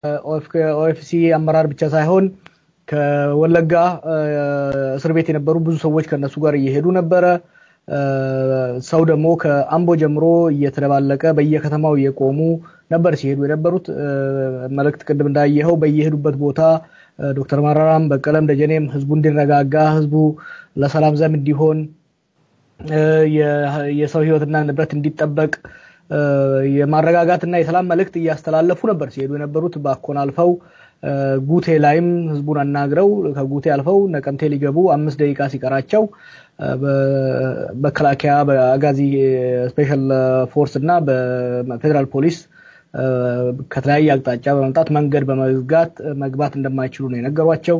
ኦኤፍሲ አመራር ብቻ ሳይሆን ከወለጋ እስር ቤት የነበሩ ብዙ ሰዎች ከነሱ ጋር እየሄዱ ነበር ሰው ደግሞ ከአምቦ ጀምሮ እየተደባለቀ በየከተማው እየቆሙ ነበር ሲሄዱ የነበሩት መልእክት ቅድም እንዳየኸው በየሄዱበት ቦታ ዶክተር ማራራም በቀለም ደጀኔም ህዝቡ እንዲረጋጋ ህዝቡ ለሰላም ዘም እንዲሆን የሰው ህይወትና ንብረት እንዲጠበቅ የማረጋጋትና የሰላም መልእክት እያስተላለፉ ነበር ሲሄዱ የነበሩት ባኮን አልፈው ጉቴ ላይም ህዝቡን አናግረው ከጉቴ አልፈው ነቀምቴ ሊገቡ 5 ደቂቃ ሲቀራቸው በከላካያ በአጋዚ ስፔሻል ፎርስ እና በፌደራል ፖሊስ ከተለያየ አቅጣጫ በመምጣት መንገድ በመዝጋት መግባት እንደማይችሉ ነው የነገሯቸው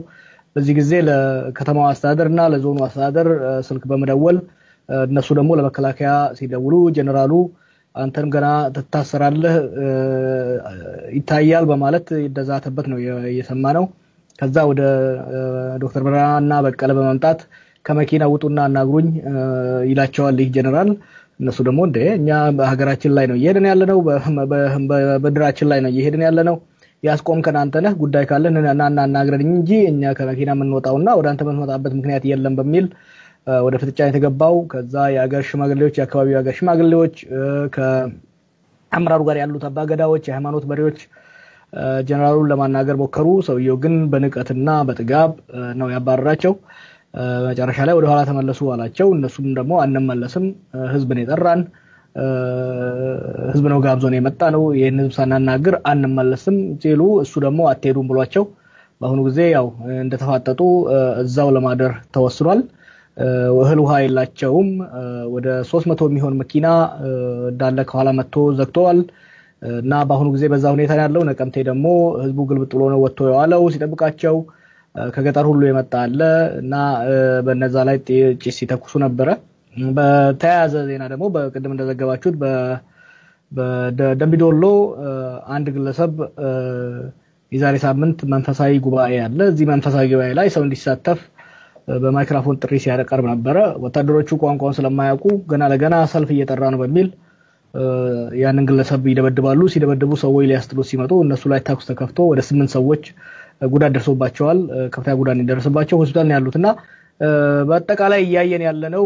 በዚህ ጊዜ ለከተማው አስተዳደርና ለዞኑ አስተዳደር ስልክ በመደወል እነሱ ደግሞ ለመከላካያ ሲደውሉ ጀነራሉ አንተም ገና ተታሰራለህ ይታያል በማለት ይደዛተበት ነው የሰማነው ከዛ ወደ ዶክተር ብርሃንና በቀለ በመምጣት ከመኪና ውጡና አናግሩኝ ይላቸዋል ይህ ጀነራል እነሱ ደግሞ እኛ በሀገራችን ላይ ነው እየሄድን ያለነው በድራችን ላይ ነው እየሄድን ያለነው ያስቆምከን አንተ ነህ ጉዳይ ካለ እና አናግረኝ እንጂ እኛ ከመኪና የምንወጣውና ወደ አንተ የምንወጣበት ምክንያት የለም በሚል ወደ ፍጥጫ የተገባው ከዛ የአገር ሽማግሌዎች የአካባቢው የአገር ሽማግሌዎች ከአምራሩ ጋር ያሉት አባገዳዎች የሃይማኖት መሪዎች ጀነራሉን ለማናገር ሞከሩ ሰውየው ግን በንቀትና በጥጋብ ነው ያባረራቸው መጨረሻ ላይ ወደ ኋላ ተመለሱ አላቸው እነሱም ደግሞ አንመለስም ህዝብን የጠራን ህዝብ ነው ጋብዞን የመጣ ነው ይሄን ህዝብ ሳናናግር አንመለስም ሲሉ እሱ ደግሞ አትሄዱም ብሏቸው በአሁኑ ጊዜ ያው እንደተፋጠጡ እዛው ለማደር ተወስኗል እህል ውሃ የላቸውም ወደ 300 የሚሆን መኪና ዳለ ከኋላ መጥቶ ዘግቷል እና በአሁኑ ጊዜ በዛ ሁኔታ ያለው ነቀምቴ ደግሞ ህዝቡ ግልብጥ ብሎ ነው ወጥቶ ያለው ሲጠብቃቸው ከገጠር ሁሉ የመጣ አለ እና በነዛ ላይ ጭስ ሲተኩሱ ነበር በተያያዘ ዜና ደግሞ በቅድም እንደዘገባችሁት በደምቢዶሎ አንድ ግለሰብ የዛሬ ሳምንት መንፈሳዊ ጉባኤ አለ እዚህ መንፈሳዊ ጉባኤ ላይ ሰው እንዲሳተፍ በማይክሮፎን ጥሪ ሲያቀርብ ነበር ወታደሮቹ ቋንቋውን ስለማያውቁ ገና ለገና ሰልፍ እየጠራ ነው በሚል ያንን ግለሰብ ይደበድባሉ ሲደበድቡ ሰዎች ሊያስጥሉ ሲመጡ እነሱ ላይ ታክስ ተከፍቶ ወደ 8 ሰዎች ጉዳት ደርሶባቸዋል ከፍተኛ ጉዳት እንደደረሰባቸው ሆስፒታል ነው ያሉትና በአጠቃላይ ያየን ያለነው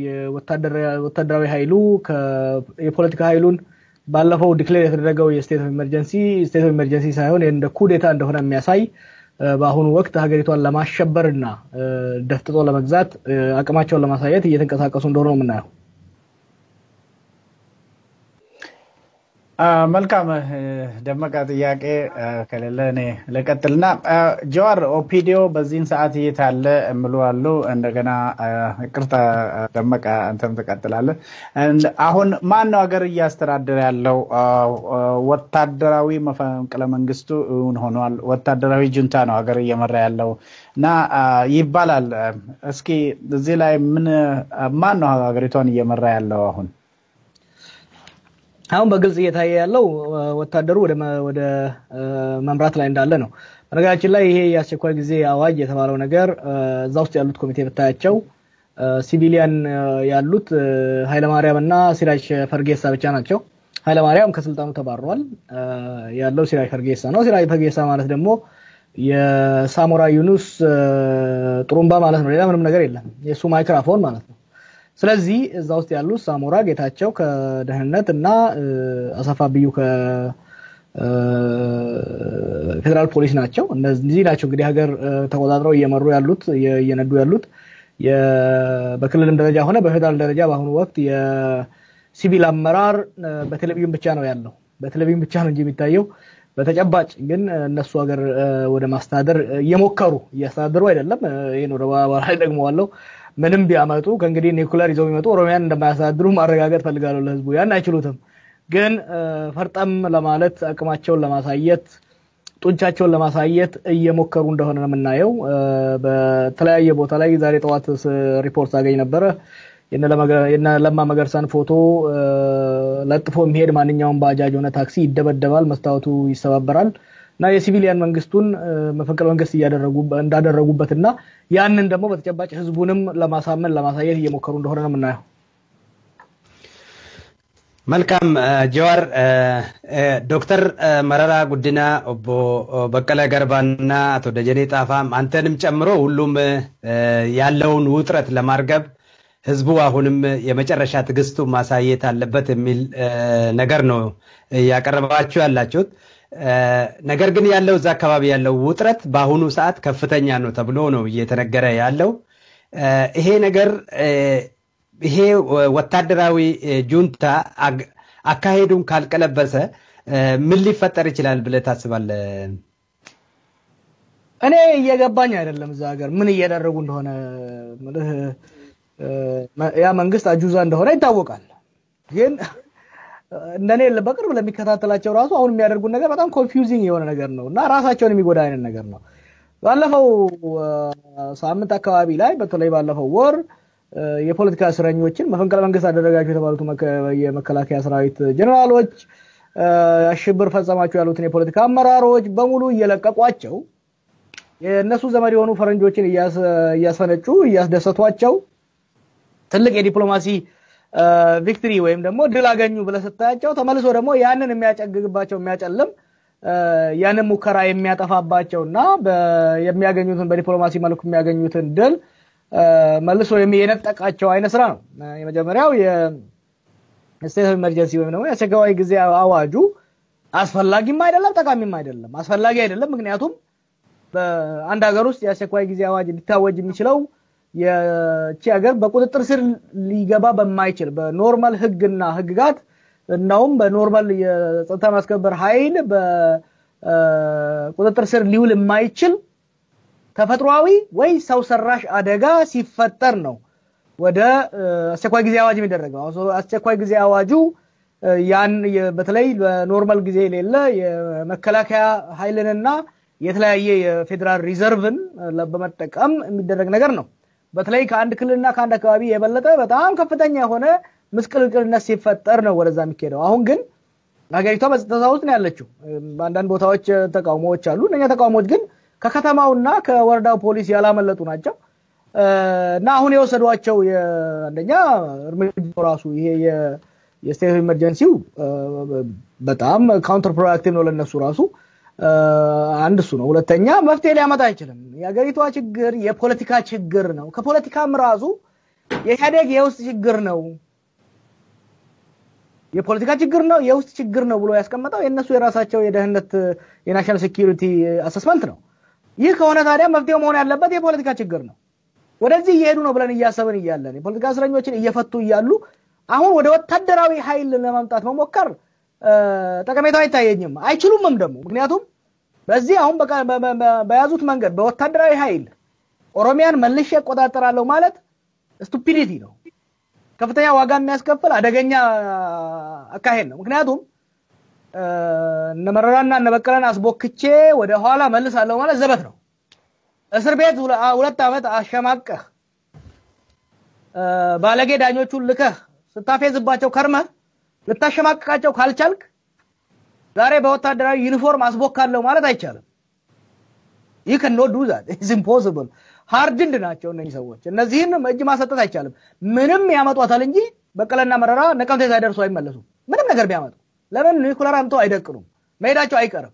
የወታደራዊ ኃይሉ የፖለቲካ ኃይሉን ባለፈው ዲክሌር የተደረገው የስቴት ኦፍ ኢመርጀንሲ ሳይሆን እንደ ኩዴታ እንደሆነ የሚያሳይ በአሁኑ ወቅት ሀገሪቷን ለማሸበርና ደፍጥጦ ለመግዛት አቅማቸውን ለማሳየት እየተንቀሳቀሱ እንደሆነ ነው የምናየው መልካም ደመቃ ጥያቄ ከሌለ እኔ ለቀጥልና ጀዋር ኦፒዲዮ በዚህን ሰዓት እየታለ እምሉዋሉ እንደገና ይቅርታ ደመቃ አንተም ተቀጥላለህ አሁን ማን ነው ሀገር እያስተዳደረ ያለው ወታደራዊ መፈንቅለ መንግስቱ ሆኗል ወታደራዊ ጁንታ ነው ሀገር እየመራ ያለው እና ይባላል እስኪ እዚህ ላይ ማን ነው ሀገሪቷን እየመራ ያለው አሁን በግልጽ እየታየ ያለው ወታደሩ ወደ መምራት ላይ እንዳለ ነው በነገራችን ላይ ይሄ የአስቸኳይ ጊዜ አዋጅ የተባለው ነገር እዛ ውስጥ ያሉት ኮሚቴ በታያቸው ሲቪሊያን ያሉት ኃይለ ማርያምና ሲራጅ ፈርጌሳ ብቻ ናቸው ኃይለ ማርያም ከስልጣኑ ተባረዋል ያለው ሲራጅ ፈርጌሳ ነው ሲራጅ ፈርጌሳ ማለት ደግሞ የሳሞራ ዩኑስ ጥሩምባ ማለት ነው ሌላ ምንም ነገር የለም የሱ ማይክሮፎን ማለት ነው ስለዚህ እዛ ውስጥ ያሉ ሳሞራ ጌታቸው ከደህንነት እና አሳፋብዩ ከፌደራል ፖሊስ ናቸው እነዚህ ናቸው እንግዲህ ሀገር ተቆጣጥረው እየመሩ ያሉት እየነዱ ያሉት በክልልም ደረጃ ሆነ በፌደራል ደረጃ በአሁኑ ወቅት የሲቪል አመራር በቴሌቪዥን ብቻ ነው ያለው በቴሌቪዥን ብቻ ነው እንጂ የሚታየው በተጨባጭ ግን እነሱ ሀገር ወደ ማስተዳደር እያስተዳደሩ አይደለም ይሄ ነው ባላ ደግሞ አለው ምንም ቢያመጡ ከእንግዲህ ኒኩለር ይዘው የሚመጡ ኦሮሚያን እንደማያስተዳድሩ ማረጋገጥ ፈልጋለሁ ለህዝቡ ያን አይችሉትም ግን ፈርጠም ለማለት አቅማቸውን ለማሳየት ጡንቻቸውን ለማሳየት እየሞከሩ እንደሆነ ነው የምናየው በተለያየ ቦታ ላይ ዛሬ ጠዋት ሪፖርት አገኝ ነበር የነ ለማ መገርሳን ፎቶ ለጥፎ የሚሄድ ማንኛውም ባጃጅ ሆነ ታክሲ ይደበደባል መስታወቱ ይሰባበራል እና የሲቪሊያን መንግስቱን መፈንቅለ መንግስት እንዳደረጉበትና ያንን ደግሞ በተጨባጭ ህዝቡንም ለማሳመን ለማሳየት እየሞከሩ እንደሆነ ነው የምናየው መልካም ጀዋር ዶክተር መረራ ጉዲና ኦቦ በቀለ ገርባና አቶ ደጀኔ ጣፋም አንተንም ጨምሮ ሁሉም ያለውን ውጥረት ለማርገብ ህዝቡ አሁንም የመጨረሻ ትግስቱ ማሳየት አለበት የሚል ነገር ነው ያቀርባችሁ ያላችሁት። ነገር ግን ያለው እዛ አካባቢ ያለው ውጥረት በአሁኑ ሰዓት ከፍተኛ ነው ተብሎ ነው እየተነገረ ያለው። ይሄ ነገር ይሄ ወታደራዊ ጁንታ አካሄዱን ካልቀለበሰ ምን ሊፈጠር ይችላል ብለህ ታስባለህ? እኔ እየገባኝ አይደለም እዛ ሀገር ምን እያደረጉ እንደሆነ ያ መንግስት አጁዛ እንደሆነ ይታወቃል። ግን እንደኔ በቅርብ ለሚከታተላቸው ራሱ አሁን የሚያደርጉት ነገር በጣም ኮንፊውዚንግ የሆነ ነገር ነውና ራሳቸውን የሚጎዳ አይነት ነገር ነው። ባለፈው ሳምንት አካባቢ ላይ በተለይ ባለፈው ወር የፖለቲካ እስረኞችን መፈንቅለ መንግስት አደረጋቸው የተባሉት የመከላከያ ሰራዊት ጀነራሎች አሽብር ፈጸማቸው ያሉትን የፖለቲካ አመራሮች በሙሉ እየለቀቋቸው የነሱ ዘመድ የሆኑ ፈረንጆችን እያስፈነጩ እያስደሰቷቸው ትልቅ የዲፕሎማሲ ቪክትሪ ወይም ደግሞ ድል አገኙ ብለ ስታያቸው ተመልሶ ደግሞ ያንን የሚያጨግግባቸው የሚያጨልም ያንን ሙከራ የሚያጠፋባቸውና የሚያገኙትን በዲፕሎማሲ መልኩ የሚያገኙትን ድል መልሶ የሚየነጠቃቸው አይነት ስራ ነው። የመጀመሪያው የስቴት ኦፍ ኢመርጀንሲ ወይም ደግሞ የአስቸኳይ ጊዜ አዋጁ አስፈላጊም አይደለም ጠቃሚም አይደለም። አስፈላጊ አይደለም ምክንያቱም በአንድ ሀገር ውስጥ የአስቸኳይ ጊዜ አዋጅ ሊታወጅ የሚችለው የቺ ሀገር በቁጥጥር ስር ሊገባ በማይችል በኖርማል ህግና ህግጋት እናውም በኖርማል የጸጥታ ማስከበር ኃይል በቁጥጥር ስር ሊውል የማይችል ተፈጥሯዊ ወይ ሰው ሰራሽ አደጋ ሲፈጠር ነው ወደ አስቸኳይ ጊዜ አዋጅ የሚደረገው። አስቸኳይ ጊዜ አዋጁ ያን በተለይ በኖርማል ጊዜ ሌለ የመከላከያ ኃይልንና የተለያየ የፌደራል ሪዘርቭን በመጠቀም የሚደረግ ነገር ነው። በተለይ ከአንድ ክልልና ከአንድ አካባቢ የበለጠ በጣም ከፍተኛ የሆነ ምስቅልቅልነት ሲፈጠር ነው ወደዛ የሚካሄደው። አሁን ግን ሀገሪቷ በጸጥታ ውስጥ ነው ያለችው። በአንዳንድ ቦታዎች ተቃውሞዎች አሉ። እነኛ ተቃውሞዎች ግን ከከተማውና ከወረዳው ፖሊስ ያላመለጡ ናቸው እና አሁን የወሰዷቸው አንደኛ እርምጃው ራሱ ይሄ የስቴት ኦፍ ኢመርጀንሲው በጣም ካውንተር ፕሮዳክቲቭ ነው ለነሱ ራሱ አንድ እሱ ነው። ሁለተኛ መፍትሄ ሊያመጣ አይችልም። የሀገሪቷ ችግር የፖለቲካ ችግር ነው። ከፖለቲካም ራሱ የኢህአዴግ የውስጥ ችግር ነው። የፖለቲካ ችግር ነው የውስጥ ችግር ነው ብሎ ያስቀመጠው የነሱ የራሳቸው የደህንነት የናሽናል ሴኩሪቲ አሰስመንት ነው። ይህ ከሆነ ታዲያ መፍትሄው መሆን ያለበት የፖለቲካ ችግር ነው። ወደዚህ እየሄዱ ነው ብለን እያሰብን እያለን የፖለቲካ እስረኞችን እየፈቱ እያሉ አሁን ወደ ወታደራዊ ኃይል ለማምጣት መሞከር ጠቀሜታው አይታየኝም። አይችሉምም ደግሞ ምክንያቱም በዚህ አሁን በያዙት መንገድ በወታደራዊ ኃይል ኦሮሚያን መልሼ እቆጣጠራለሁ ማለት ስቱፒዲቲ ነው። ከፍተኛ ዋጋ የሚያስከፍል አደገኛ አካሄድ ነው። ምክንያቱም እነመረራና እነበቀለን አስቦክቼ ወደ ኋላ መልሳለሁ ማለት ዘበት ነው። እስር ቤት 2 አመት አሸማቀህ ባለጌ ዳኞቹን ልከህ ስታፌዝባቸው ከርመህ ልታሸማቀቃቸው ካልቻልክ ዛሬ በወታደራዊ ዩኒፎርም አስቦካለሁ ማለት አይቻልም። you cannot do that. It's impossible. hardened ናቸው እነዚህ ሰዎች። እነዚህን እጅ ማሰጠት አይቻልም። ምንም ያመጧታል እንጂ በቀለና መረራ ነቀምቴ ሳይደርሱ አይመለሱም። ምንም ነገር ቢያመጡ ለምን ኒኩለር አምጥተው አይደቅኑም? መሄዳቸው አይቀርም።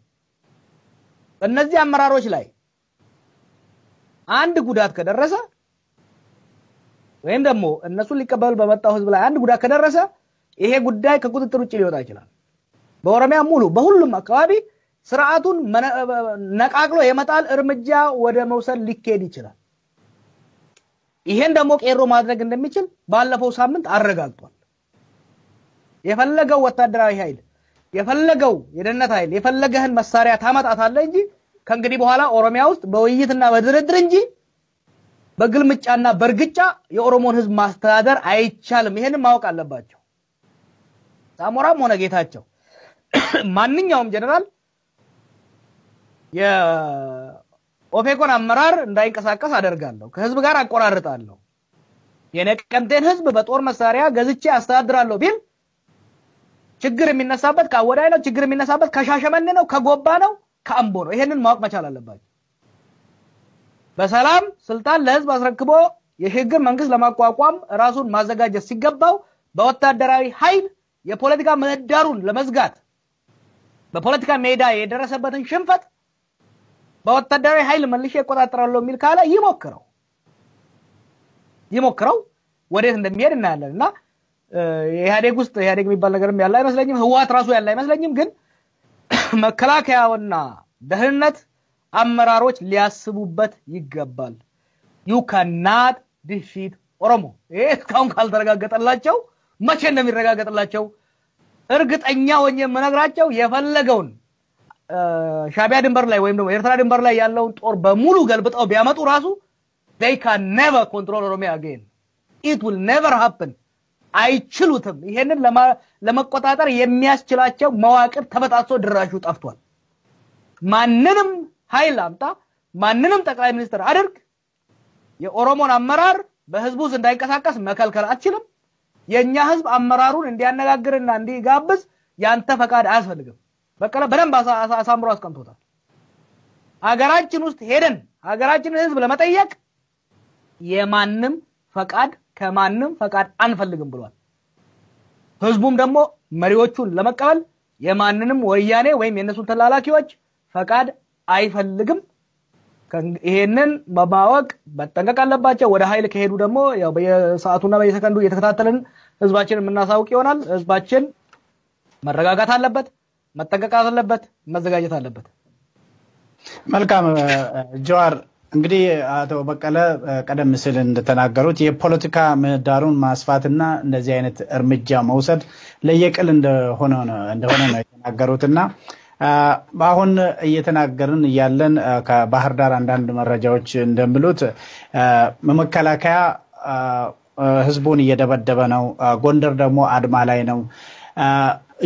በእነዚህ አመራሮች ላይ አንድ ጉዳት ከደረሰ ወይም ደግሞ እነሱ ሊቀበል በመጣው ህዝብ ላይ አንድ ጉዳት ከደረሰ ይሄ ጉዳይ ከቁጥጥር ውጪ ሊወጣ ይችላል። በኦሮሚያ ሙሉ በሁሉም አካባቢ ስርዓቱን ነቃቅሎ የመጣል እርምጃ ወደ መውሰድ ሊከድ ይችላል። ይሄን ደግሞ ቄሮ ማድረግ እንደሚችል ባለፈው ሳምንት አረጋግጧል። የፈለገው ወታደራዊ ኃይል የፈለገው የደህንነት ኃይል የፈለገህን መሳሪያ ታመጣታለህ እንጂ ከእንግዲህ በኋላ ኦሮሚያ ውስጥ በውይይትና በድርድር እንጂ በግልምጫና በርግጫ የኦሮሞን ህዝብ ማስተዳደር አይቻልም። ይሄንን ማወቅ አለባቸው። ሳሞራም ሆነ ጌታቸው ማንኛውም ጀነራል የኦፌኮን አመራር እንዳይንቀሳቀስ አደርጋለሁ፣ ከህዝብ ጋር አቆራርጣለሁ፣ የነቀምቴን ህዝብ በጦር መሳሪያ ገዝቼ አስተዳድራለሁ ቢል ችግር የሚነሳበት ከአወዳይ ነው፣ ችግር የሚነሳበት ከሻሸመኔ ነው፣ ከጎባ ነው፣ ከአምቦ ነው። ይሄንን ማወቅ መቻል አለባቸው። በሰላም ስልጣን ለህዝብ አስረክቦ የሽግግር መንግስት ለማቋቋም ራሱን ማዘጋጀት ሲገባው በወታደራዊ ኃይል የፖለቲካ ምህዳሩን ለመዝጋት በፖለቲካ ሜዳ የደረሰበትን ሽንፈት በወታደራዊ ኃይል መልሼ እቆጣጠራለሁ የሚል ካለ ይሞክረው ወዴት እንደሚሄድ እናያለንና ኢህአዴግ ውስጥ ኢህአዴግ የሚባል ነገርም ያለ አይመስለኝም ህወሓት ራሱ ያለ አይመስለኝም ግን መከላከያውና ደህንነት አመራሮች ሊያስቡበት ይገባል you cannot defeat ኦሮሞ እስካሁን ካልተረጋገጠላቸው መቼ እንደሚረጋገጥላቸው እርግጠኛ ሆኜ መነግራቸው የፈለገውን ሻቢያ ድንበር ላይ ወይም ደግሞ ኤርትራ ድንበር ላይ ያለውን ጦር በሙሉ ገልብጠው ቢያመጡ ራሱ they can never control Oromia again it will never happen አይችሉትም ይሄንን ለመቆጣጠር የሚያስችላቸው መዋቅር ተበጣጥሶ ድራሹ ጠፍቷል ማንንም ኃይል አምጣ ማንንም ጠቅላይ ሚኒስትር አድርግ የኦሮሞን አመራር በህዝቡ እንዳይንቀሳቀስ መከልከል አትችልም የኛ ህዝብ አመራሩን እንዲያነጋግርና እንዲጋብዝ ያንተ ፈቃድ አያስፈልግም በቀለ በደንብ አሳምሮ አስቀምጦታል ሀገራችን ውስጥ ሄደን ሀገራችንን ህዝብ ለመጠየቅ የማንንም ፈቃድ ከማንንም ፈቃድ አንፈልግም ብሏል ህዝቡም ደግሞ መሪዎቹን ለመቀበል የማንንም ወያኔ ወይም የነሱን ተላላኪዎች ፈቃድ አይፈልግም ይሄንን በማወቅ በተጠንቀቅ አለባቸው ወደ ኃይል ከሄዱ ደግሞ ያው በየሰዓቱና በየሰከንዱ እየተከታተልን ህዝባችንን እናሳውቅ ይሆናል ህዝባችን መረጋጋት አለበት መጠንቀቅ አለበት መዘጋጀት አለበት መልካም ጀዋር እንግዲህ አቶ በቀለ ቀደም ሲል እንደተናገሩት የፖለቲካ ምህዳሩን ማስፋትና እንደዚህ አይነት እርምጃ መውሰድ ለየቅል እንደሆነ ነው የተናገሩትና አሁን እየተናገርን ያለን ከባህር ዳር አንዳንድ መረጃዎች እንደምሉት መከላከያ ህዝቡን እየደበደበ ነው ጎንደር ደግሞ አድማ ላይ ነው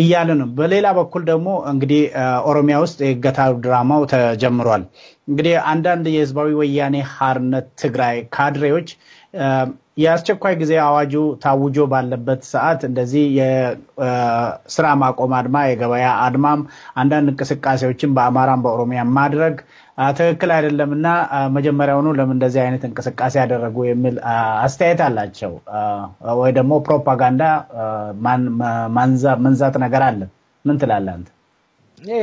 እያልን በሌላ በኩል ደግሞ እንግዲህ ኦሮሚያ ውስጥ የገታው ድራማው ተጀምሯል እንግዲህ አንዳንድ የህዝባዊ ወያኔ ሓርነት ትግራይ ካድሬዎች ያስቸኳይ ጊዜ አዋጁ ታውጆ ባለበት ሰዓት እንደዚህ የስራ ማቆም አድማ የገበያ አድማም አንዳንድ እንቅስቃሴዎችን በአማራም በኦሮሚያ ማድረግ ትክክል አይደለምና መጀመሪያውኑ ለምን እንደዚህ አይነት እንቅስቃሴ ያደረጉ የሚል አስተያየት አላቸው ወይ ደግሞ ፕሮፓጋንዳ መንዛት ነገር አለ ምን ትላለህ አንተ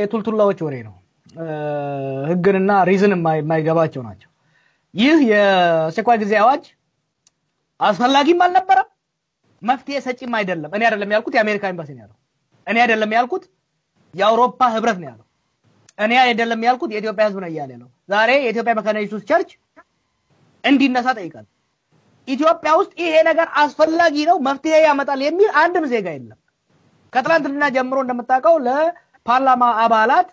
የቱልቱላዎች ወሬ ነው ህግንና ሪዝን የማይገባቸው ናቸው ይህ የአስቸኳይ ጊዜ አዋጅ አስፈላጊም አልነበረም መፍትሄ ሰጪም አይደለም እኔ አይደለም ያልኩት የአሜሪካ ኤምባሲ ነው ያለው እኔ አይደለም ያልኩት የአውሮፓ ህብረት ነው ያለው እኔ አይደለም ያልኩት የኢትዮጵያ ህዝብ ነው ያለው ዛሬ የኢትዮጵያ መካኒስቶስ ቸርች እንዲነሳ ጠይቃል ኢትዮጵያ ውስጥ ይሄ ነገር አስፈላጊ ነው መፍትሄ ያመጣል የሚል አንድም ዜጋ የለም ከትላንትና ጀምሮ እንደምታውቀው ለፓርላማ አባላት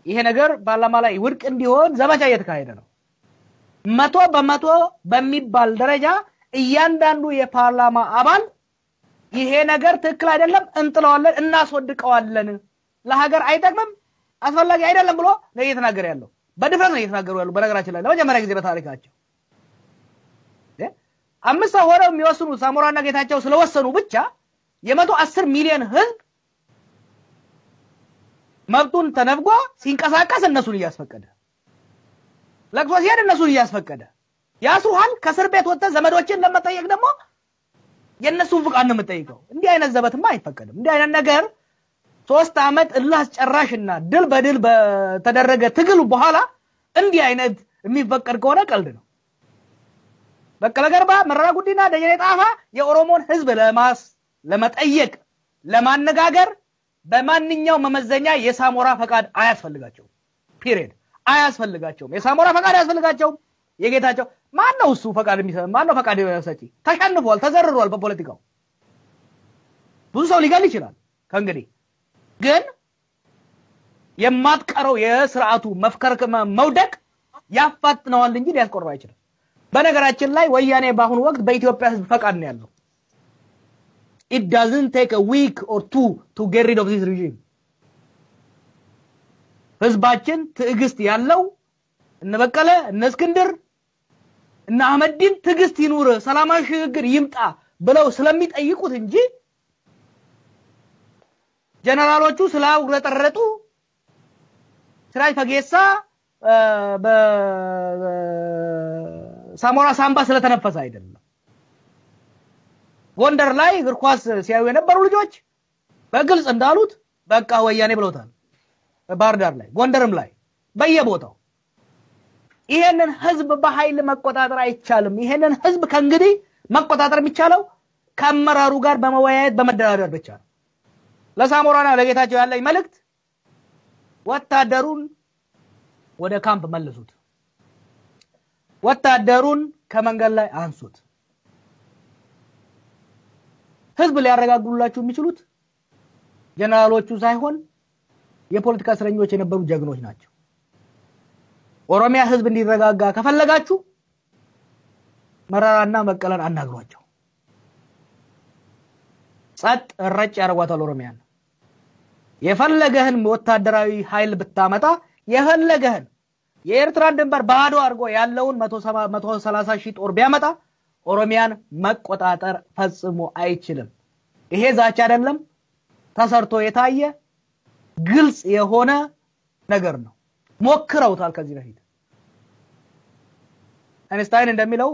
ይሄ ነገር ፓርላማ ላይ ውድቅ እንዲሆን ዘመቻ እየተካሄደ ነው 100% በሚባል ደረጃ እያንዳንዱ የፓርላማ አባል ይሄ ነገር ትክክል አይደለም እንጥለዋለን እናስወድቀዋለን ለሀገር አይጠቅምም አስፈላጊ አይደለም ብሎ ነው እየተናገረ ያለው በድፍረት ነው እየተናገሩ ያለው በነገራችን ላይ ለመጀመሪያ ጊዜ በታሪካቸው አምስት ሆነው የሚወስኑ ሳሞራና ጌታቸው ስለወሰኑ ብቻ የ110 ሚሊዮን ህዝብ መብቱን ተነፍጎ ሲንቀሳቀስ እነሱን እያስፈቀደ ለቅሶ ሲሄድ እነሱን እያስፈቀደ ያስሩሃል ከስር ቤት ወጥተ ዘመዶችን ለመጠየቅ ደግሞ የነሱን ፍቃድ ነው የምትጠይቀው እንዲህ አይነት ዘበትማ አይፈቀድም እንዲህ አይነት ነገር 3 አመት እላስ ጨራሽና ድል በድል በተደረገ ትግል በኋላ እንዲህ አይነት የሚፈቀድ ከሆነ ቀልድ ነው በቀለ ገርባ መረራ ጉዲና ደጀኔ ጣፋ የኦሮሞን ህዝብ ለመጠየቅ ለማነጋገር በማንኛው መመዘኛ የሳሞራ ፈቃድ አያስፈልጋቸው ፒሪየድ አያስፈልጋቸው የሳሞራ ፈቃድ አያስፈልጋቸው የጌታቸው ማን ነው እሱ ፈቃድ የሚሰጥ ማን ነው ፈቃድ ሰጪ ተሸንፏል ተዘርሯል በፖለቲካው ብዙ ሰው ሊገል ይችላል ከእንግዲህ ግን የማትቀረው የሥርዓቱ መፍከር መውደቅ ያፋጥነዋል እንጂ ሊያስቆርባ አይችልም በነገራችን ላይ ወያኔ ባሁን ወቅት በኢትዮጵያ ህዝብ ፈቃድ ነው ያለው it doesn't take a week or two to get rid of this regime ህዝባችን ትዕግስት ያለው እነበቀለ እነስክንድር እና አህመድን ትዕግስት ይኑር ሰላማዊ ሽግግር ይምጣ ብለው ስለሚጠይቁት እንጂ ጀነራሎቹ ስላውረጠረጡ ስራይ ፈጌሳ በሳሞራ ሳምባ ስለተነፈሰ አይደለም ጎንደር ላይ እግር ኳስ ሲያዩ የነበሩ ልጆች በግልጽ እንዳሉት በቃ ወያኔ ብለውታል ባህር ዳር ላይ ጎንደርም ላይ በየቦታው ይሄንን ህዝብ በኃይል መቆጣጠር አይቻልም ይሄንን ህዝብ ከእንግዲህ መቆጣጠር የሚቻለው ከአመራሩ ጋር በመወያየት በመደራደር ብቻ ነው ለሳሞራና ለጌታቸው ያለኝ መልእክት ወታደሩን ወደ ካምፕ መልሱት ወታደሩን ከመንገድ ላይ አንሱት ህዝብ ሊያረጋጉላችሁ የሚችሉት ጀነራሎቹ ሳይሆን የፖለቲካ እስረኞች የነበሩ ጀግኖች ናቸው ኦሮሚያ ህዝብ እንዲረጋጋ ከፈለጋችሁ መራራና መቀለን አናግሯቸው ጸጥ ረጭ ያረጋታል ኦሮሚያን የፈለገህን ወታደራዊ ኃይል ብታመጣ የፈለገህን የኤርትራን ድንበር ባዶ አርጎ ያለውን 130 ሺህ ጦር ቢያመጣ ኦሮሚያን መቆጣጠር ፈጽሞ አይችልም ይሄ ዛቻ አይደለም ተሰርቶ የታየ ግልጽ የሆነ ነገር ነው ሞክረውታል ከዚህ በፊት አይንስታይን እንደሚለው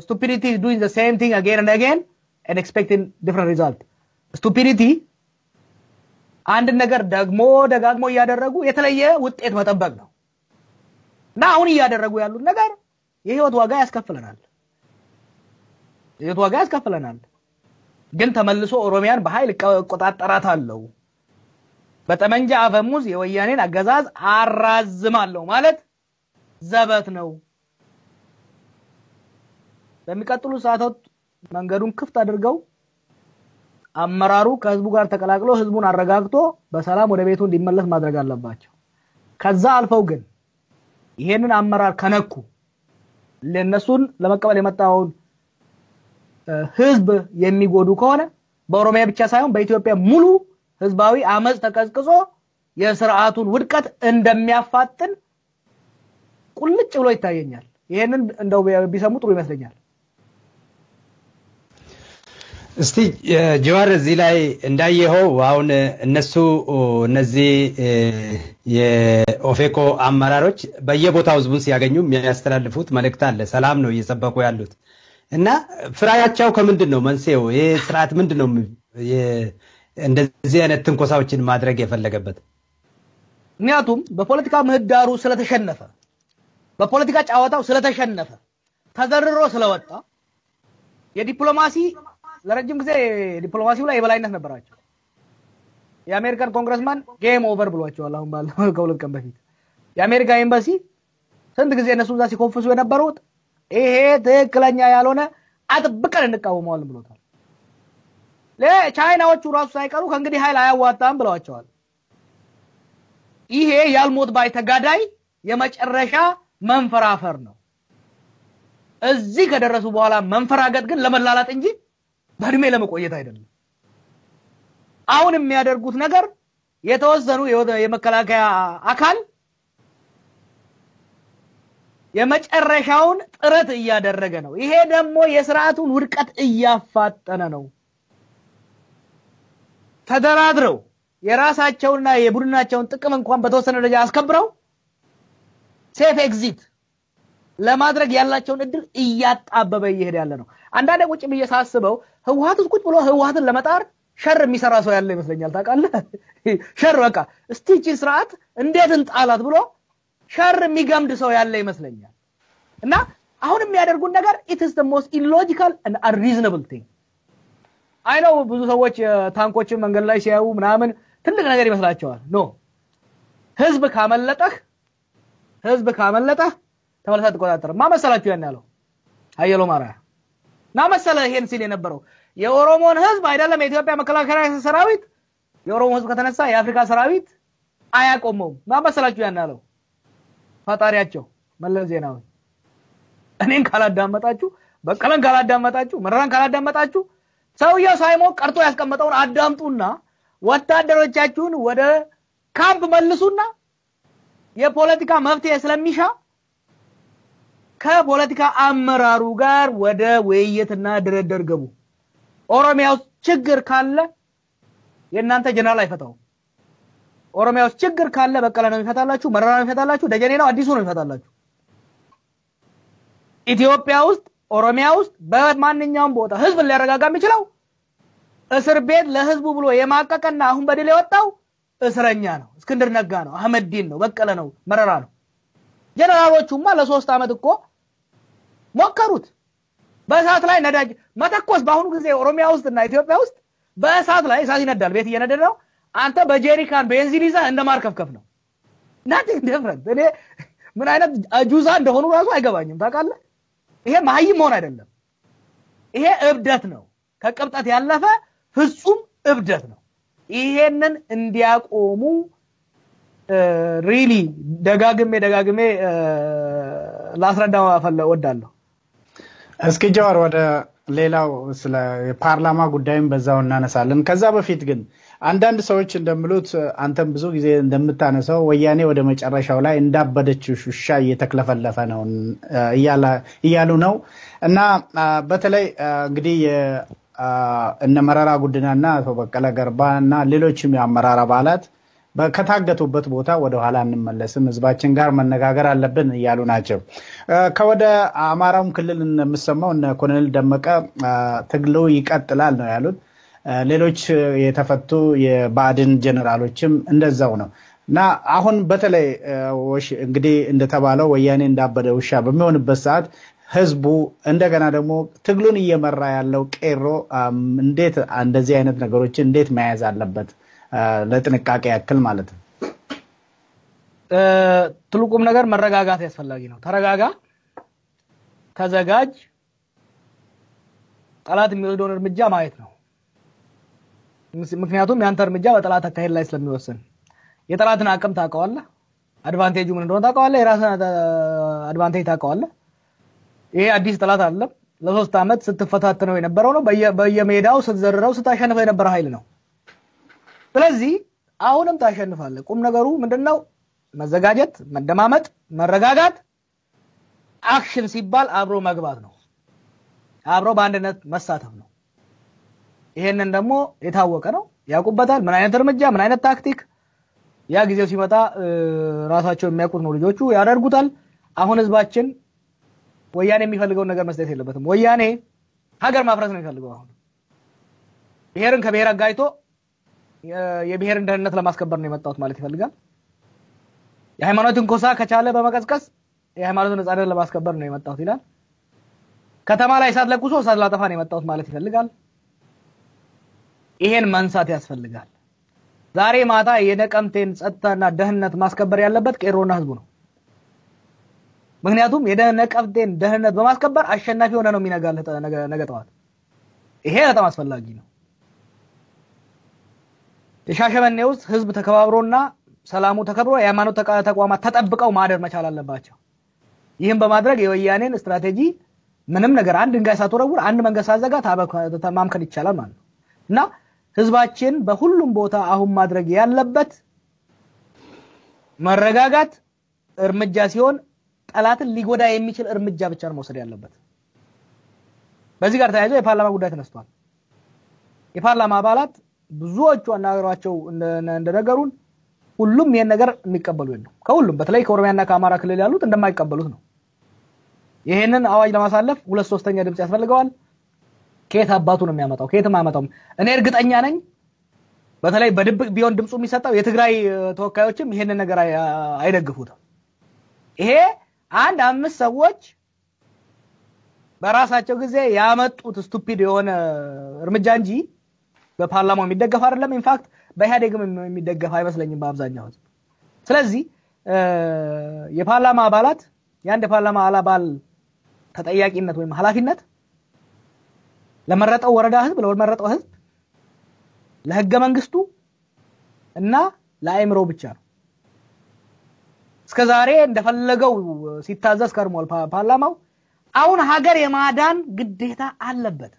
stupidity is doing the same thing again and again and expecting different result stupidity አንድ ነገር ደጋግሞ ያደረጉ የተለየ ውጤት መጠበቅ ነው እና አሁን ያደረጉ ያሉት ነገር የህይወት ዋጋ ያስከፍለናል ግን ተመልሶ ኦሮሚያን በኃይል ቆጣጠራታለው በጠመንጃ አፈሙዝ የወያኔን አገዛዝ አራዝማለሁ ማለት ዘበት ነው በሚቀጥሉ ሰዓታት መንገዱን ክፍት አድርገው አመራሩ ከህዝቡ ጋር ተቀላቅሎ ህዝቡን አረጋግቶ በሰላም ወደ ቤቱ እንዲመለስ ማድረግ አለባቸው ከዛ አልፈው ግን ይሄንን አመራር ከነኩ ለነሱን ለመቀበል የመጣውን ህዝብ የሚጎዱ ከሆነ በኦሮሚያ ብቻ ሳይሆን በኢትዮጵያ ሙሉ ህዝባዊ አመጽ ተቀዝቅዞ የሥርዓቱን ውድቀት እንደሚያፋጥን ቁልጭ ብሎ ይታየኛል ይሄንን እንደው ቢሰሙ ጥሩ ይመስለኛል እስቲ ጀዋር እዚህ ላይ እንዳየኸው አሁን እነዚህ የኦፌኮ አመራሮች በየቦታው ህዝቡን ሲያገኙ የሚያስተላልፉት መልእክት አለ ሰላም ነው እየሰበኩ ያሉት እና ፍራያቸው ከምንድነው መንስኤው ይሄ ስርዓት ምንድነው እንደዚህ አይነት ትንኮሳዎችን ማድረግ የፈለገበት ምክንያቱም በፖለቲካ ምህዳሩ ስለተሸነፈ በፖለቲካ ጫዋታው ስለተሸነፈ ተዘርሮ ስለወጣ የዲፕሎማሲ ለረጅም ጊዜ ዲፕሎማሲው ላይ የበላይነት ነበራቸው የአሜሪካን ኮንግረስማን ጌም ኦቨር ብሏቸዋል አሁን ባለው ከሁለት ቀን በፊት የአሜሪካ ኤምባሲ ስንት ጊዜ እነሱ እዛ ሲኮንፈሱ የነበሩት ይሄ ትክክለኛ ያልሆነ አጥብቀን እንቃወማለን ብሎታል ለቻይናዎቹ ራሱ ሳይቀሩ ከእንግዲህ ኃይል አያዋጣም ብለዋቸዋል ይሄ ያልሞት ባይ ተጋዳይ የመጨረሻ መንፈራፈር ነው እዚህ ከደረሱ በኋላ መንፈራገጥ ግን ለመላላጥ እንጂ በእድሜ ለመቆየት አይደለም አሁን የሚያደርጉት ነገር የተወሰኑ የመከላከያ አካል የመጨረሻውን ጥረት እያደረገ ነው ይሄ ደግሞ የሥርዓቱን ውድቀት እያፋጠነ ነው ተደራድረው የራሳቸውና የቡድናቸውን ጥቅም እንኳን በተወሰነ ደረጃ አስከብረው ሴፍ ኤግዚት ለማድረግ ያላቸውን እድል እያጣበበ ይሄድ ያለ ነው አንዳንዴ ቁጭ ብየሳስበው ህወሓት ቁጭ ብሎ ህወሓትን ለመጣር ሸር የሚሰራ ሰው ያለ ይመስለኛል ታውቃለህ ሸር በቃ እስቲቺ ስርዓት እንዴት እንጣላት ብሎ ሸር የሚገምድ ሰው ያለ ይመስለኛል እና አሁን የሚያደርጉት ነገር it is the most illogical and unreasonable thing I know ብዙ ሰዎች ታንኮችን መንገድ ላይ ሲያዩ ምናምን ትልቅ ነገር ይመስላቸዋል ኖ ህዝብ ካመለጠህ ተመልሰህ ተቆጣጠር ማመሰላችሁ ያን ያለው አየሎ ማራያ ናመሰለ ይሄን ሲል የነበረው የኦሮሞን ህዝብ አይደለም የኢትዮጵያ መከላከያ ሰራዊት የኦሮሞ ህዝብ ከተነሳ የአፍሪካ ሰራዊት አያቆመውም ማመሰላችሁ ያን ያለው ፈጣሪያቸው መለስ ዜናዊ እኔን ካላዳመጣችሁ በቀለን ካላዳመጣችሁ መረራን ካላዳመጣችሁ ሰውየው ሳይሞቅ ቀርቶ ያስቀመጠውን አዳምጡና ወታደሮቻችሁን ወደ ካምፕ መልሱና የፖለቲካ መፍትሄ ስለሚሻ ከፖለቲካ አመራሩ ጋር ወደ ውይይትና ድርድር ገቡ ኦሮሚያው ችግር ካለ የእናንተ ጀነራል አይፈታው ኦሮሚያው ችግር ካለ በቀለ ነው ይፈታላችሁ መረራ ነው ይፈታላችሁ ደጀኔ ነው አዲሱ ነው ይፈታላችሁ ኢትዮጵያ ውስጥ ኦሮሚያ ውስጥ በማንኛውም ቦታ ህዝብ ሊያረጋጋ የሚችለው እስር ቤት ለህዝቡ ብሎ የማቀቀና አሁን በደል የወጣው እስረኛ ነው እስክንድር ነጋ ነው አህመድ ዲን ነው በቀለ ነው መረራ ነው ጀነራሎቹማ ለ3 አመት እኮ ሞከሩት በእሳት ላይ ነዳጅ መተኮስ በአሁኑ ጊዜ ኦሮሚያ ውስጥና ኢትዮጵያ ውስጥ በእሳት ላይ እሳት ይነዳል ቤት እየነደደ ነው አንተ በጄሪካን ቤንዚን ይዘህ እንደማርከፍከፍ ነው nothing different እኔ ምን አይነት አጁዛ እንደሆኑ ራሱ አይገባኝም ታውቃለህ ይሄ ማይም መሆን አይደለም ይሄ እብደት ነው ከቅብጠት ያለፈ ፍጹም እብደት ነው ይሄንን እንዲያቆሙ ሪሊ ደጋግሜ ላስረዳው ወዳለሁ እስኪ ጀዋር ወደ ሌላው ስለ ፓርላማ ጉዳይም በዛው እናነሳለን ከዛ በፊት ግን አንዳንድ ሰዎች እንደምሉት አንተም ብዙ ጊዜ እንደምታነሳው ወያኔ ወደ መጨረሻው ላይ እንዳበደች ሹሻ እየተክለፈለፈ ነው እያሉ ነው እና በተለይ እንግዲህ እነ መረራ ጉድናና አቶ በቀለ ገርባና ሌሎችም የአመራር አባላት ከታገቱበት ቦታ ወደ ኋላ እንመለስም ህዝባችን ጋር መነጋገር አለብን እያሉ ናቸው ከወደ አማራም ክልል እንደምሰማው እነ ኮሎኔል ደመቀ ትግሉ ይቀጥላል ነው ያሉት ሌሎች የተፈቱ የባድን ጀነራሎችም እንደዛው ነው እና አሁን በተለይ እንግዲህ እንደተባለው ወያኔ እንዳበደ ውሻ በሚሆንበት ሰዓት ህዝቡ እንደገና ደግሞ ትግሉን እየመራ ያለው ቄሮ እንዴት እንደዚህ አይነት ነገሮችን እንዴት መያዝ አለበት ለጥንቃቄ ያክል ማለት ነው ትልቁም ነገር መረጋጋት ያስፈልጋል ነው ተረጋጋ ተዘጋጅ ጠላት የሚወስደውን እርምጃ ማየት ነው ምክንያቱም ያንተ እርምጃ በጠላት አካሄድ ላይ ስለሚወሰን የጠላትን አቅም ታውቀዋለህ አድቫንቴጁ ምን እንደሆነ ታውቀዋለህ የራስህን አድቫንቴጅ ታውቀዋለህ ይሄ አዲስ ጠላት አይደለም ለ3 አመት ስትፈታተነው የነበረው ነው በየሜዳው ስትዘርረው ስታሸንፈው የነበረ ኃይል ነው ስለዚህ አሁንም ታሸንፋለህ ቁም ነገሩ ምንድነው መዘጋጀት መደማመጥ መረጋጋት አክሽን ሲባል አብሮ መግባት ነው አብሮ በአንድነት መሳተፍ ነው ይሄንን ደግሞ የታወቀ ነው ያቁበታል ምን አይነት እርምጃ ምን አይነት ታክቲክ ያ ጊዜው ሲመጣ ራሳቸው የሚያውቁት ነው ልጆቹ ያደርጉታል አሁን ህዝባችን ወያኔ የሚፈልገው ነገር መስጠት የለበትም ወያኔ ሀገር ማፍረስ ነው የሚፈልገው አሁን ብሔርን ከብሔር አጋይቶ የብሔርን ደህንነት ለማስከበር ነው የመጣው ማለት ይፈልጋል የሃይማኖትን ኮሳ ከቻለ በመቀስቀስ የሃይማኖትን ነጻነት ለማስከበር ነው የመጣው ይላል ከተማ ላይ እሳት ለኩሶ እሳት ላጠፋ ነው የመጣው ማለት ይፈልጋል ይሄን ማንሳት ያስፈልጋል ዛሬ ማታ የነቀምቴን ጸጥታና ደህንነት ማስከበር ያለበት ቄሮና ህዝቡ ነው ምክንያቱም የነቀምቴን ደህንነት በማስከበር አሸናፊ ሆነ ነው የሚነጋለት ነገጠዋት ይሄ በጣም አስፈላጊ ነው የሻሸመኔ ውስጥ ህዝብ ተከባብሮና ሰላሙ ተከብሮ የሃይማኖት ተቋማት ተጠብቀው ማደር መቻል አለባቸው ይሄን በማድረግ የወያኔን ስትራቴጂ ምንም ነገር አንድ ድንጋይ ሳትወረውር አንድ መንገድ ሳዘጋ ማምከን ይቻላል ማለት ነው እና ህዝባችን በሁሉም ቦታ አሁን ማድረግ ያለበት መረጋጋት እርምጃ ሲሆን ጠላትን ሊጎዳ የሚችል እርምጃ ብቻ ነው መውሰድ ያለበት በዚህ ጋር ተያይዞ የፓርላማ ጉዳይ ተነስቷል የፓርላማ አባላት ብዙዎቹ አናገሯቸው እንደነገሩን ሁሉም ይሄን ነገር የሚቀበሉ ነው ከሁሉም በተለይ ከኦሮሚያና ከአማራ ክልል ያሉት እንደማይቀበሉት ነው ይሄንን አዋጅ ለማሳለፍ 2/3 ድምጽ ያስፈልገዋል ከየት አባቱ ነው የሚያመጣው ከየትም አያመጣውም እኔ እርግጠኛ ነኝ በተለይ በድብቅ ቢሆን ድምጹ የሚሰጣው የትግራይ ተወካዮችም ይሄንን ነገር አይደግፉትም ይሄ አንድ 5 ሰዎች በራሳቸው ጊዜ ያመጡት ስቱፒድ የሆነ እርምጃ እንጂ በፓርላማው የሚደገፍ አይደለም ኢንፋክት በኢህአዴግም የሚደገፍ አይመስለኝም በአብዛኛው ስለዚህ የፓርላማ አባላት ያንድ የፓርላማ አባል ተጠያቂነት ወይም ኃላፊነት ለመረጠው ወረዳ ህዝብ ለመረጠው ህዝብ ለህገ መንግስቱ እና ለአይምሮ ብቻ ነው እስከዛሬ እንደፈለገው ሲታዘዝ ከርሟል ፓርላማው አሁን ሀገር የማዳን ግዴታ አለበት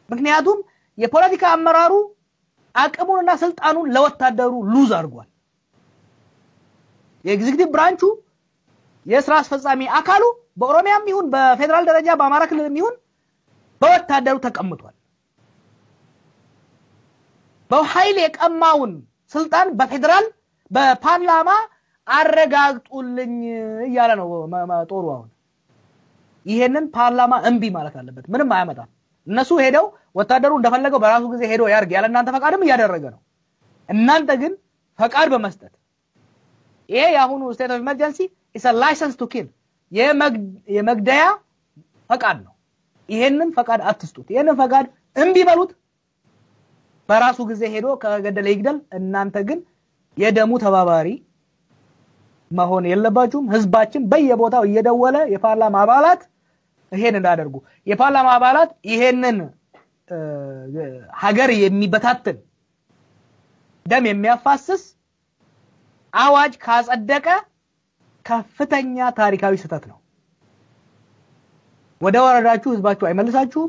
ምክንያቱም የፖለቲካ አመራሩ አቅሙንና ስልጣኑን ለወታደሩ ሉዝ አድርጓል የኤግዚኪቲቭ ብራንቹ የስራ አስፈጻሚ አካሉ በኦሮሚያም ይሁን በፌደራል ደረጃ በአማራ ክልልም ይሁን በወታደሩ ተቀምጧል በኃይል የቀማውን ስልጣን በፌደራል በፓርላማ አረጋግጡልኝ እያለ ነው ጦሩ አሁን ይሄንን ፓርላማ እንቢ ማለት አለበት ምንም አያመጣም እነሱ ሄደው ወታደሩ እንደፈለገው በራሱ ጊዜ ሄዶ ያርግ ያለ እናንተ ፈቃድም ያደረገ ነው እናንተ ግን ፈቃድ በመስጠት ይሄ ያሁኑ state of emergency is a license to kill የመግደያ ፈቃድ ነው ይሄንን ፈቃድ አትስጡት ይሄንን ፈቃድ እንቢ በሉት በራሱ ጊዜ ሄዶ ከገደለ ይግደል እናንተ ግን የደሙ ተባባሪ መሆን የለባችሁም ህዝባችን በየቦታው እየደወለ የፓርላማ አባላት ይሄን እንዳደርጉ የፓርላማ አባላት ይሄንን ሀገር የሚበታተን ደም የሚያፋስስ አዋጅ ካጸደቀ ከፍተኛ ታሪካዊ ስህተት ነው ወደ ወረዳችሁ ህዝባችሁ አይመልሳችሁ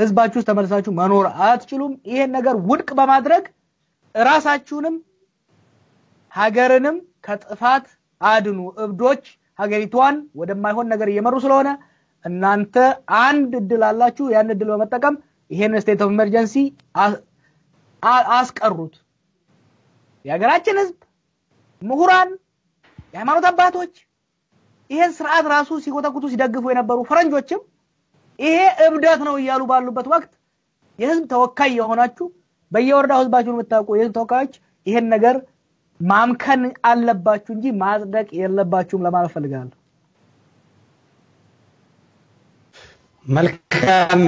ህዝባችሁ ተመልሳችሁ መኖር አትችሉም ይሄን ነገር ውድቅ በማድረግ ራሳችሁንም ሀገርንም ከጥፋት አድኑ እብዶች ሀገሪቷን ወደማይሆን ነገር እየመሩ ስለሆነ እናንተ አንድ እድል አላችሁ ያን እድል በመጠቀም ይሄን state of emergency አስቀሩት የሀገራችን ህዝብ ምሁራን የሃይማኖት አባቶች ይሄን ስርዓት ራሱ ሲቆጠቁጡ ሲደግፉ የነበሩ ፈረንጆችም ይሄ እብደት ነው ይያሉ ባሉበት ወቅት የህዝብ ተወካይ የሆናችሁ በየወረዳው ህዝባችሁን የምታውቁ የህዝብ ተወካዮች ይሄን ነገር ማምከን አለባችሁ እንጂ ማጽደቅ የለባችሁም ለማለት ፈልጋለሁ መልካም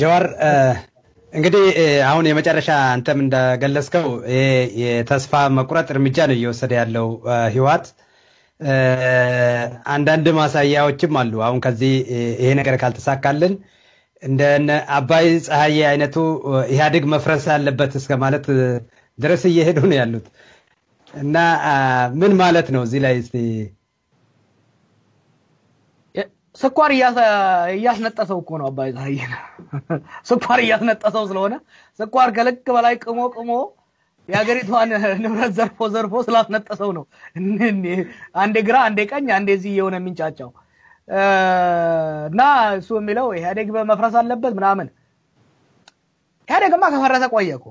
ጀዋር እንግዲህ አሁን የመጨረሻ አንተም እንደገለጽከው የተስፋ መቁረጥ እርምጃ ነው እየወሰደ ያለው ህይወት አንዳንድ ማሳያዎችም አሉ አሁን ከዚህ ይሄ ነገር ካልተሳካልን እንደነ አባይ ፀሐዬ አይነቱ ኢህአዴግ መፍረስ አለበት እስከ ማለት ድረስ እየሄዱ ነው ያሉት እና ምን ማለት ነው እዚህ ላይ እስቲ ስኳር ያስነጠሰው እኮ ነው አባይ ፀሐዬ ስኳር ያስነጠሰው ስለሆነ ስኳር ከልክ በላይ ቅሞ ያገሪቷን ንብረት ዘርፎ ስላስነጠሰው ነው አንዴ ግራ አንዴ ቀኝ አንዴ እዚህ የሆነ የሚንጫጫው እና እሱ የሚለው ኢህአዴግ በመፍረስ አለበት ምናምን ኢህአዴግማ ከፈረሰ ቆየኮ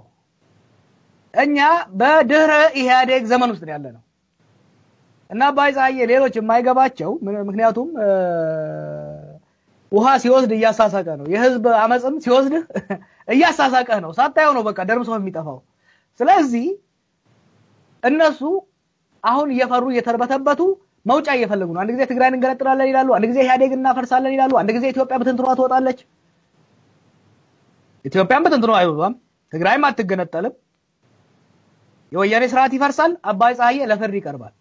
እኛ በድህረ ኢህአዴግ ዘመን ውስጥ ያለነው እና አባይ ፀሐዬ ሌሎች የማይገባቸው ምክንያቱም ውሃ ሲወስድ እያሳሳቀ ነው የህዝብ አመጽም ሲወስድ እያሳሳቀ ነው ሳታየው ነው በቃ ደርምሶ የሚጠፋው ስለዚህ እነሱ አሁን እየፈሩ እየተርበተበቱ መውጫ እየፈለጉ ነው አንድ ጊዜ ትግራይን እንገነጥላለን ይላሉ አንድ ጊዜ ኢህአዴግን እናፈርሳለን ይላሉ አንድ ጊዜ ኢትዮጵያ በትንትሯ ትወጣለች ኢትዮጵያን በትንትሯ አይወጣም ትግራይም አትገነጠልም የወያኔ ስርዓት ይፈርሳል አባይ ፀሐዬ ለፍርድ ይቀርባል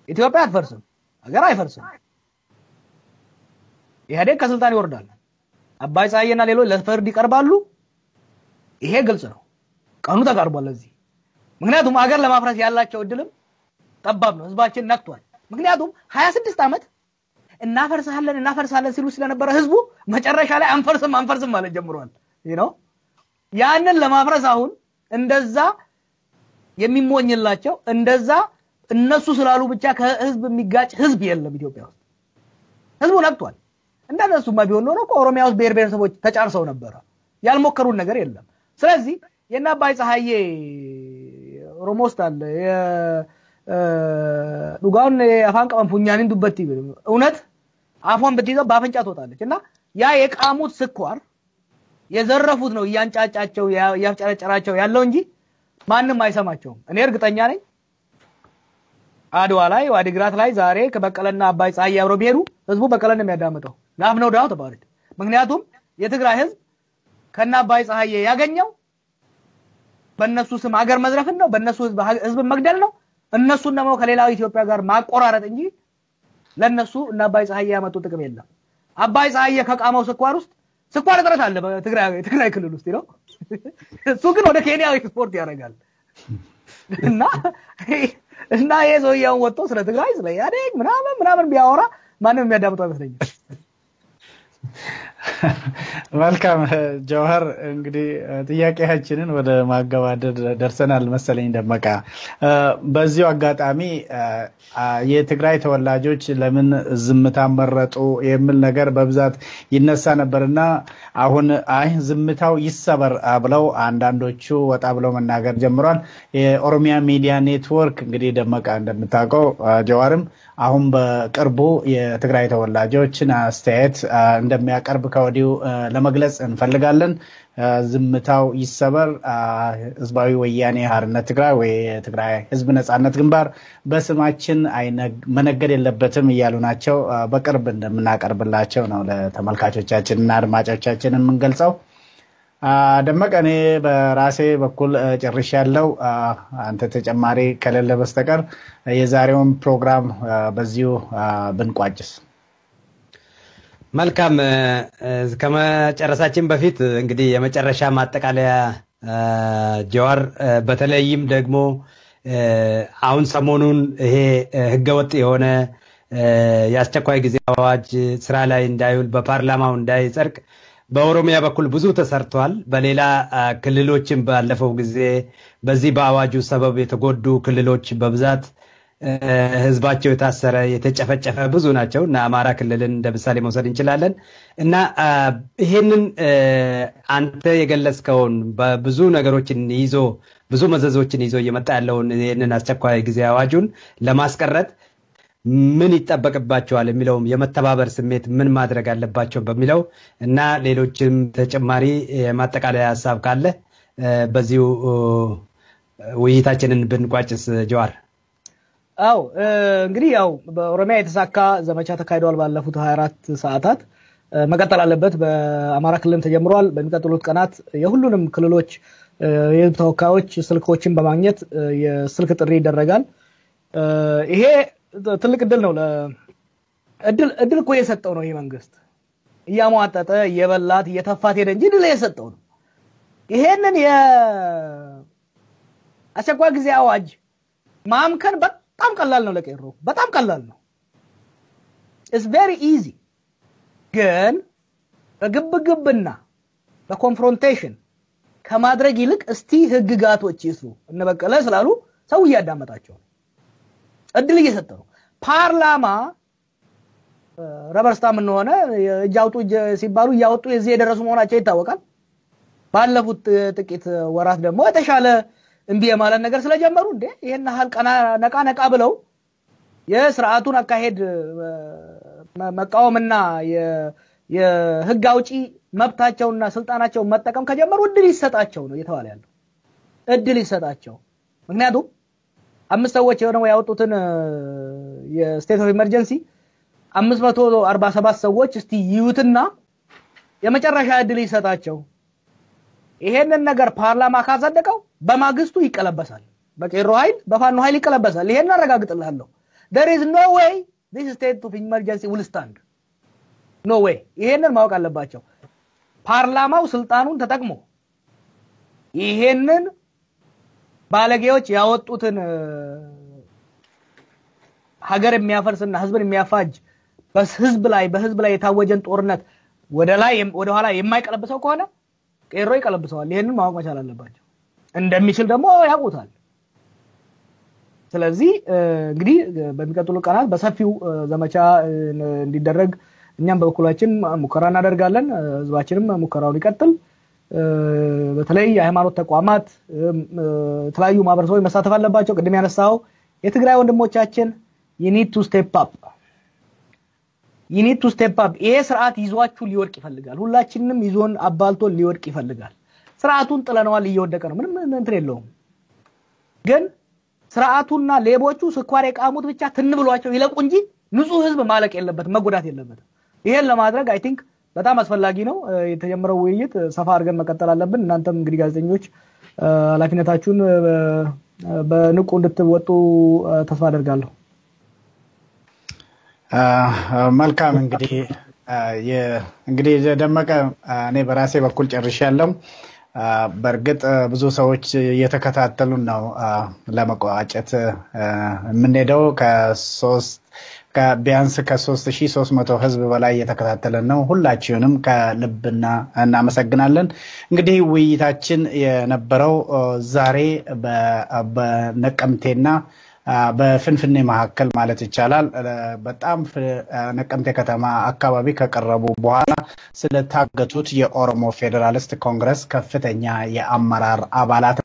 ኢትዮጵያ አትፈርስም ሀገር አይፈርስም ኢህአዴግ ከስልጣን ይወርዳል አባይ ፀሐዬና ሌሎች ለፍርድ ይቀርባሉ ይሄ ግልጽ ነው ቀኑ ተቃርቧል ለዚህ ምክንያቱም ሀገር ለማፍረስ ያላቸው እድልም ጠባብ ነው ህዝባችን ነክቷል ምክንያቱም 26 አመት እናፈርሳለን ሲሉ ስለነበረ ህዝቡ መጨረሻ ላይ አንፈርስም ማለት ጀምሯል ያንን ለማፍረስ አሁን እንደዛ የሚሞኝላቸው እንደዛ እነሱ ስላሉ ብቻ ከህዝብ የሚጋጭ ህዝብ የለም ኢትዮጵያ ውስጥ ህዝቡ ነክቷል እንደነሱማ ቢሆን ነው ኦሮሚያ ውስጥ ብሔረሰቦች ተጫርሰው ነበር ያልሞከሩን ነገር የለም ስለዚህ የና አባይ ፀሐዬ ሮሞስታል ዱጋውን አፋን ቀንፉኛን ዱበት ይብል እውነት አፎን በትይዘው ባፈንጫ ትወጣለች እና ያ የቃሙት ስኳር የዘረፉት ነው ያንጫጫቸው ያፍጨረጨራቸው ያለው እንጂ ማንንም አይሰማቸውም እኔ እርግጠኛ ነኝ አድዋ ላይ ዋዲግራት ላይ ዛሬ ከበቀለና አባይ ፀሐዬ አብሮ ቢሄዱ ህዝቡ በቀለን የሚያዳምጠው ጋፍ ነው ዳው ተባረክ ምክንያቱም የትግራይ ህዝብ ከና አባይ ፀሐዬ ያገኘው በእነሱ ስም ሀገር መዝረፍን ነው በእነሱ ህዝብ መግደል ነው እነሱን ደግሞ ከሌላው ኢትዮጵያ ጋር ማቆራረጥ እንጂ ለነሱ እና አባይ ፀሐዬ ያመጡ ጥቅም የለም አባይ ፀሐዬ ከቃመው ስኳር ውስጥ ስኳር እጥረት አለ በትግራይ ክልል ውስጥ ነው እሱ ግን ወደ ኬንያ ኤክስፖርት ያደርጋል እና የዞያው ወጥቶ ስለ ትግራይ ስለ ኢህአዴግ ምናምን ቢያወራ ማንም የሚያዳምጠው አይመስለኝም መልካም ጀዋር እንግዲህ ጥያቄያችንን ወደ ማገባደድ ደርሰናል መሰለኝ ደመቃ በዚሁ አጋጣሚ የትግራይ ተወላጆች ለምን ዝምታ መረጡ የሚል ነገር በብዛት ይነሳ ነበርና አሁን ዝምታው ይሰበር ብለው አንዳንዶቹ ወጣ ብለው መናገር ጀምሯል የኦሮሚያ ሚዲያ ኔትወርክ እንግዲህ ደመቃ እንደምታውቀው ጀዋርም አሁን በቅርቡ የትግራይ ተወላጆችን አስተያየት እንደሚያቀርብ ከወዲሁ ለመግለጽ እንፈልጋለን ዝምታው ይሰበር ህዝባዊ ወያኔ ሓርነት ትግራይ ወይ ትግራይ ህዝብ ነጻነት ግንባር በስማችን መነገድ የለበትም ይያሉ ናቸው በቅርብ እንደምናቀርብላቸው ነው ለተመልካቾቻችንና አድማጮቻችን የምንገልጸው ደመቀኔ በራሴ በኩል ጨርሻለሁ አንተ ተጨማሪ ከሌለ በስተቀር የዛሬውን ፕሮግራም በዚሁ ብንቋጭስ መልካም ከመጨረሳችን በፊት እንግዲህ የመጨረሻ ማጠቃለያ ጀዋር በተለይም ደግሞ አሁን ሰሞኑን ይሄ ህገወጥ የሆነ ያስቸኳይ ጊዜ አዋጅ ስራ ላይ እንዳይውል በፓርላማው እንዳይጸድቅ በኦሮሚያ በኩል ብዙ ተሰርቷል በሌላ ክልሎችም ባለፈው ጊዜ በዚህ በአዋጁ ሰበብ የተጎዱ ክልሎች በብዛት ህዝባቸው የታሰረ የተጨፈጨፈ ብዙ ናቸው እና አማራ ክልልን እንደምሳሌ መውሰድ እንችላለን እና ይሄንን አንተ የገለጽከውን በብዙ ነገሮችን ይዞ ብዙ መዘዞችን ይዞ እየመጣ ያለውን ይሄንን አስቸኳይ ጊዜ አዋጁን ለማስቀረት ምን ይጠበቅባቸዋል የሚለው የመተባበር ስሜት ምን ማድረግ አለባቸው በሚለው እና ሌሎችም ተጨማሪ ማጠቃለያ ሐሳብ ካለ በዚሁ ውይይታችንን ብንቋጭስ ጀዋር አው እንግዲህ ያው በኦሮሚያ የተሳካ ዘመቻ ተካሂዷል ባለፉት 24 ሰዓታት መቀጠል አለበት በአማራ ክልል ተጀምሯል በሚቀጥሉት ቀናት የሁሉንም ክልሎች የህዝብ ተወካዮች ስልኮችን በማግኘት የስልክ ጥሪ ይደረጋል ይሄ ትልቅ እድል ነው እድል እኮ የሰጠው ነው ይሄ መንግስት ያሟጣጠ የበላት የተፋት ሄደ እንጂ እድል የሰጠው ነው ይሄንን የአስቸኳይ ጊዜ አዋጅ ማምከን በጣም ቀላል ነው ለቀይሮ በጣም ቀላል ነው it's very easy ግን በግብግብና በኮንፍሮንቴሽን ከማድረግ ይልቅ እስቲ ህግጋቶች ይስሩ እነበቀለ ስላሉ ሰው ያዳመጣቸው እድል እየሰጠ ነው ፓርላማ ረበርስታም እንደሆነ እጃውጡ ሲባሉ ያወጡ እዚህ የደረሱ መሆናቸው ይታወቃል ባለፉት ጥቂት ወራት ደግሞ የተሻለ እንቢ የማለት ነገር ስለጀመሩ እንዴ ይሄን ሐል ነቃ ብለው የሥርዓቱን አካሄድ መቃወምና የህግ አውጪ መብታቸውና ስልጣናቸው መጠቀም ከጀመሩ እድል ይሰጣቸው ነው የተባለ ያለው እድል ይሰጣቸው ምክንያቱም 5 ሰዎች የሆነው ያወጡትን የስቴት ኦፍ ኢመርጀንሲ 547 ሰዎች እስቲ ይዩትና የመጨረሻ እድል ይሰጣቸው ይሄንን ነገር ፓርላማ ካጸደቀው በማግስቱ ይቀለበሳል በቄሮ ኃይል በፋኖ ኃይል ይቀለበሳል ይሄን አረጋግጥልሃለሁ there is no way this state of emergency will stand no way ይሄንን ማወቅ አለባቸው ፓርላማው ስልጣኑን ተጠቅሞ ይሄንን ባለጌዎች ያወጡትን ሀገር የሚያፈርስና ህዝብን የሚያፋጅ በህዝብ ላይ የታወጀን ጦርነት ወደ ኋላ የማይቀለብሰው ከሆነ ቄሮ ይቀለብሰዋል ይሄንን ማወቅ መቻል አለባቸው እንደሚችል ደግሞ ያውቁታል ስለዚህ እንግዲህ በሚቀጥሉ ቀናት በሰፊው ዘመቻ እንዲደረግ እኛም በበኩላችን ሙከራ እናደርጋለን ህዝባችንም ሙከራውን ይቀጥል በተለይ የሃይማኖት ተቋማት ተለያዩ ማህበረሰቦች መሳተፍ አለባቸው ቅድም ያነሳው የትግራይ ወንድሞቻችን you need to step up ይሄ ስርዓት ይዟችሁ ሊወድቅ ይፈልጋል ሁላችንንም ይዞን አባልቶ ሊወድቅ ይፈልጋል ስርዓቱን ጥለነዋል እየወደቀ ነው ምንም እንትን የለውም ግን ስርዓቱና ሌቦቹ ስኳር የቃሙት ብቻ ትንብሏቸው ይለቁ እንጂ ንጹህ ህዝብ ማለቅ የለበት መጎዳት የለበት ይሄን ለማድረግ አይ ቲንክ በጣም አስፈላጊ ነው የተጀመረው ውይይት ሰፋ አድርገን መቀጠል አለብን እናንተም እንግዲህ ጋዜጠኞች ኃላፊነታችሁን በንቁ እንድትወጡ ተስፋ አደርጋለሁ መልካም እንግዲህ ደመቀ እኔ በራሴ በኩል ጨርሻለሁ በርግጥ ብዙ ሰዎች እየተከታተሉን ነው ለመቋጨት የምንሄደው ከቢያንስ ከ3300 ህዝብ በላይ የተከታተለን ነው ሁላችሁንም ከልብና እናመሰግናለን እንግዲህ ውይይታችን የነበረው ዛሬ በነቀምቴና በፍንፍኔ መካከል ማለት ይቻላል በጣም ነቀምቴ ከተማ አካባቢ ከቀረቡ በኋላ ስለታገቱት የኦሮሞ ፌደራሊስት ኮንግረስ ከፍተኛ የአመራር አባላት